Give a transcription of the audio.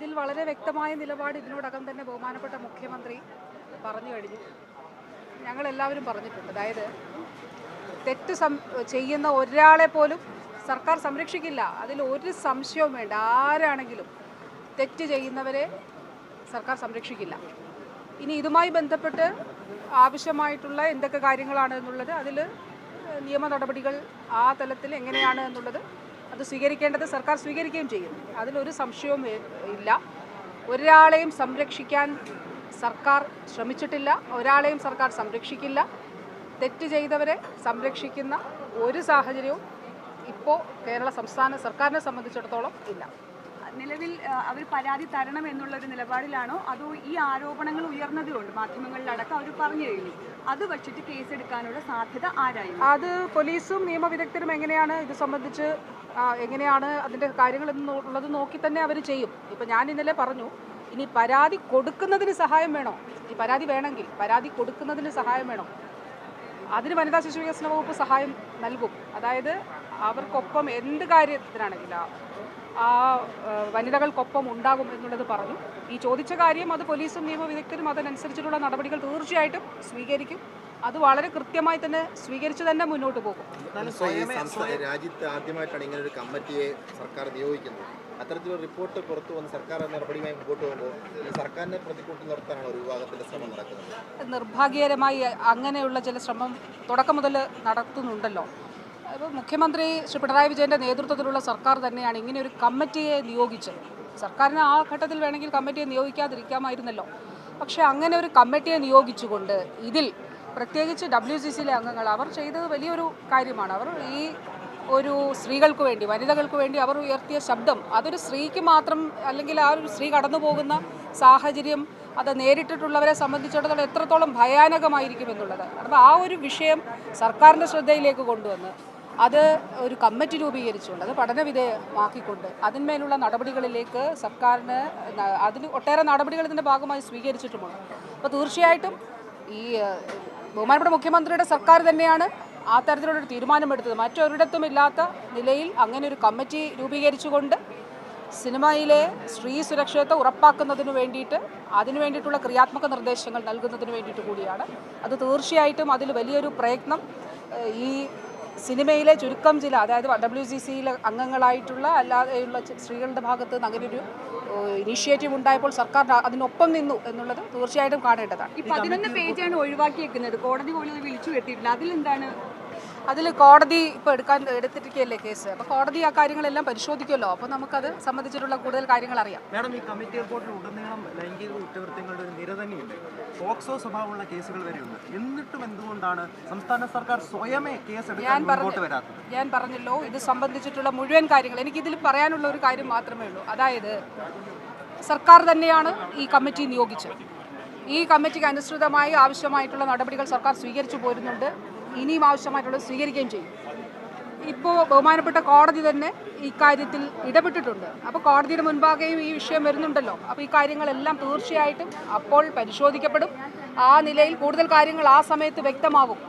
ഇതിൽ വളരെ വ്യക്തമായ നിലപാട് ഇതിനോടകം തന്നെ ബഹുമാനപ്പെട്ട മുഖ്യമന്ത്രി പറഞ്ഞു കഴിഞ്ഞു. ഞങ്ങളെല്ലാവരും പറഞ്ഞിട്ടുണ്ട്. അതായത് തെറ്റ് ചെയ്യുന്ന ഒരാളെ പോലും സർക്കാർ സംരക്ഷിക്കില്ല. അതിൽ ഒരു സംശയവും വേണ്ട. ആരാണെങ്കിലും തെറ്റ് ചെയ്യുന്നവരെ സർക്കാർ സംരക്ഷിക്കില്ല. ഇനി ഇതുമായി ബന്ധപ്പെട്ട് ആവശ്യമായിട്ടുള്ള എന്തൊക്കെ കാര്യങ്ങളാണ് എന്നുള്ളത്, അതിൽ നിയമ നടപടികൾ ആ തലത്തിൽ എങ്ങനെയാണ് എന്നുള്ളത് അത് സ്വീകരിക്കേണ്ടത് സർക്കാർ സ്വീകരിക്കുകയും ചെയ്യും. അതിലൊരു സംശയവും ഇല്ല. ഒരാളെയും സംരക്ഷിക്കാൻ സർക്കാർ ശ്രമിച്ചിട്ടില്ല. ഒരാളെയും സർക്കാർ സംരക്ഷിക്കില്ല. തെറ്റ് ചെയ്തവരെ സംരക്ഷിക്കുന്ന ഒരു സാഹചര്യവും ഇപ്പോൾ കേരള സംസ്ഥാന സർക്കാരിനെ സംബന്ധിച്ചിടത്തോളം ഇല്ല. നിലവിൽ അവർ പരാതി തരണം എന്നുള്ളൊരു നിലപാടിലാണോ, അതോ ഈ ആരോപണങ്ങൾ ഉയർന്നതുകൊണ്ട് മാധ്യമങ്ങളിലടക്കം അവർ പറഞ്ഞു കഴിഞ്ഞു, അത് വച്ചിട്ട് കേസെടുക്കാനുള്ള സാധ്യത ആരായിരുന്നു? അത് പോലീസും നിയമവിദഗ്ധരും എങ്ങനെയാണ് ഇത് സംബന്ധിച്ച് എങ്ങനെയാണ് അതിൻ്റെ കാര്യങ്ങൾ എന്നുള്ളത് നോക്കി തന്നെ അവർ ചെയ്യും. ഇപ്പം ഞാൻ ഇന്നലെ പറഞ്ഞു, ഇനി പരാതി കൊടുക്കുന്നതിന് സഹായം വേണോ, ഈ പരാതി വേണമെങ്കിൽ പരാതി കൊടുക്കുന്നതിന് സഹായം വേണം, അതിന് വനിതാ ശിശു വികസന വകുപ്പ് സഹായം നൽകും. അതായത് അവർക്കൊപ്പം എന്ത് കാര്യത്തിനാണെങ്കിലും ആ വനിതകൾക്കൊപ്പം ഉണ്ടാകും എന്നുള്ളത് പറഞ്ഞു. ഈ ചോദിച്ച കാര്യം അത് പോലീസും നിയമവിദഗ്ധരും അതിനനുസരിച്ചിട്ടുള്ള നടപടികൾ തീർച്ചയായിട്ടും സ്വീകരിക്കും. അത് വളരെ കൃത്യമായി തന്നെ സ്വീകരിച്ചു തന്നെ മുന്നോട്ട് പോകും. രാജ്യത്ത് ആദ്യമായിട്ടാണ് ഇങ്ങനെ ഒരു കമ്മിറ്റിയെ സർക്കാർ നിയോഗിക്കുന്നത്. അത്തരത്തിലൊരു റിപ്പോർട്ട് പുറത്തു വന്ന് സർക്കാർ നടപടിയുമായി മുമ്പോട്ട് പോകുമ്പോൾ സർക്കാരിനെ പ്രതിക്കൂട്ടിൽ നിർത്താനാണ് ഒരു വിഭാഗത്തിന്റെ ശ്രമം നടക്കുന്നത്. നിർഭാഗ്യകരമായി അങ്ങനെയുള്ള ചില ശ്രമം തുടക്കം മുതൽ നടത്തുന്നുണ്ടല്ലോ. ഇപ്പോൾ മുഖ്യമന്ത്രി ശ്രീ പിണറായി വിജയൻ്റെ നേതൃത്വത്തിലുള്ള സർക്കാർ തന്നെയാണ് ഇങ്ങനെ ഒരു കമ്മിറ്റിയെ നിയോഗിച്ചത്. സർക്കാരിന് ആ ഘട്ടത്തിൽ വേണമെങ്കിൽ കമ്മിറ്റിയെ നിയോഗിക്കാതിരിക്കാമായിരുന്നല്ലോ. പക്ഷേ അങ്ങനെ ഒരു കമ്മിറ്റിയെ നിയോഗിച്ചുകൊണ്ട് ഇതിൽ പ്രത്യേകിച്ച് WCCയിലെ അംഗങ്ങൾ അവർ ചെയ്തത് വലിയൊരു കാര്യമാണ്. അവർ ഈ ഒരു സ്ത്രീകൾക്ക് വേണ്ടി, വനിതകൾക്ക് വേണ്ടി അവർ ഉയർത്തിയ ശബ്ദം, അതൊരു സ്ത്രീക്ക് മാത്രം, അല്ലെങ്കിൽ ആ ഒരു സ്ത്രീ കടന്നു പോകുന്ന സാഹചര്യം അത് നേരിട്ടിട്ടുള്ളവരെ സംബന്ധിച്ചിടത്തോളം എത്രത്തോളം ഭയാനകമായിരിക്കും എന്നുള്ളത്. അപ്പോൾ ആ ഒരു വിഷയം സർക്കാരിൻ്റെ ശ്രദ്ധയിലേക്ക് കൊണ്ടുവന്ന് അത് ഒരു കമ്മിറ്റി രൂപീകരിച്ചുകൊണ്ട് അത് പഠനവിധേയമാക്കിക്കൊണ്ട് അതിന്മേലുള്ള നടപടികളിലേക്ക് സർക്കാരിന് അതിന് ഒട്ടേറെ നടപടികൾ ഇതിൻ്റെ ഭാഗമായി സ്വീകരിച്ചിട്ടുമുണ്ട്. അപ്പോൾ തീർച്ചയായിട്ടും ഈ ബഹുമാനപ്പെട്ട മുഖ്യമന്ത്രിയുടെ സർക്കാർ തന്നെയാണ് ആ തരത്തിലുള്ളൊരു തീരുമാനമെടുത്തത്. മറ്റൊരിടത്തും ഇല്ലാത്ത നിലയിൽ അങ്ങനെ ഒരു കമ്മിറ്റി രൂപീകരിച്ചുകൊണ്ട് സിനിമയിലെ സ്ത്രീ സുരക്ഷിതത്വം ഉറപ്പാക്കുന്നതിന് വേണ്ടിയിട്ട് അതിനു വേണ്ടിയിട്ടുള്ള ക്രിയാത്മക നിർദ്ദേശങ്ങൾ നൽകുന്നതിന് വേണ്ടിയിട്ട് കൂടിയാണ്. അത് തീർച്ചയായിട്ടും അതിൽ വലിയൊരു പ്രയത്നം ഈ സിനിമയിലെ ചുരുക്കം ചില, അതായത് WCCയിലെ അംഗങ്ങളായിട്ടുള്ള അല്ലാതെയുള്ള സ്ത്രീകളുടെ ഭാഗത്ത് നിന്ന് അങ്ങനെയൊരു ഇനീഷ്യേറ്റീവ് ഉണ്ടായപ്പോൾ സർക്കാർ അതിനൊപ്പം നിന്നു എന്നുള്ളത് തീർച്ചയായിട്ടും കാണേണ്ടതാണ്. ഈ 11 പേജാണ് ഒഴിവാക്കിയേക്കുന്നത്. കോടതി പോലും വിളിച്ചു വരുത്തിയിട്ടില്ല. അതിലെന്താണ്? അതിൽ കോടതി ഇപ്പോൾ എടുത്തിരിക്കുകയല്ലേ കേസ്. അപ്പോൾ കോടതി ആ കാര്യങ്ങളെല്ലാം പരിശോധിക്കുമല്ലോ. അപ്പോൾ നമുക്കത് സംബന്ധിച്ചിട്ടുള്ള കൂടുതൽ കാര്യങ്ങൾ അറിയാം. മാഡം, ഈ കമ്മിറ്റി റിപ്പോർട്ടിൽ ഉടനീളം ലൈംഗിക കുറ്റകൃത്യങ്ങളുടെ ഒരു നിര തന്നെയുണ്ട്. പോക്സോ സ്വഭാവമുള്ള കേസുകൾ വരെയുണ്ട്. എന്നിട്ടും എന്തുകൊണ്ടാണ് സംസ്ഥാന സർക്കാർ സ്വയമേ കേസ് എടുക്കാൻ മുന്നോട്ട് വരാത്തത്? ഞാൻ പറഞ്ഞല്ലോ, ഇത് സംബന്ധിച്ചിട്ടുള്ള മുഴുവൻ കാര്യങ്ങൾ എനിക്കിതിൽ പറയാനുള്ള ഒരു കാര്യം മാത്രമേ ഉള്ളൂ. അതായത് സർക്കാർ തന്നെയാണ് ഈ കമ്മിറ്റി നിയോഗിച്ചത്. ഈ കമ്മിറ്റിക്ക് അനുസൃതമായി ആവശ്യമായിട്ടുള്ള നടപടികൾ സർക്കാർ സ്വീകരിച്ചു പോരുന്നുണ്ട്. ഇനിയും ആവശ്യമായിട്ടുള്ളത് സ്വീകരിക്കുകയും ചെയ്യും. ഇപ്പോൾ ബഹുമാനപ്പെട്ട കോടതി തന്നെ ഇക്കാര്യത്തിൽ ഇടപെട്ടിട്ടുണ്ട്. അപ്പോൾ കോടതിയുടെ മുൻപാകെയും ഈ വിഷയം വരുന്നുണ്ടല്ലോ. അപ്പോൾ ഈ കാര്യങ്ങളെല്ലാം തീർച്ചയായിട്ടും അപ്പോൾ പരിശോധിക്കപ്പെടും. ആ നിലയിൽ കൂടുതൽ കാര്യങ്ങൾ ആ സമയത്ത് വ്യക്തമാകും.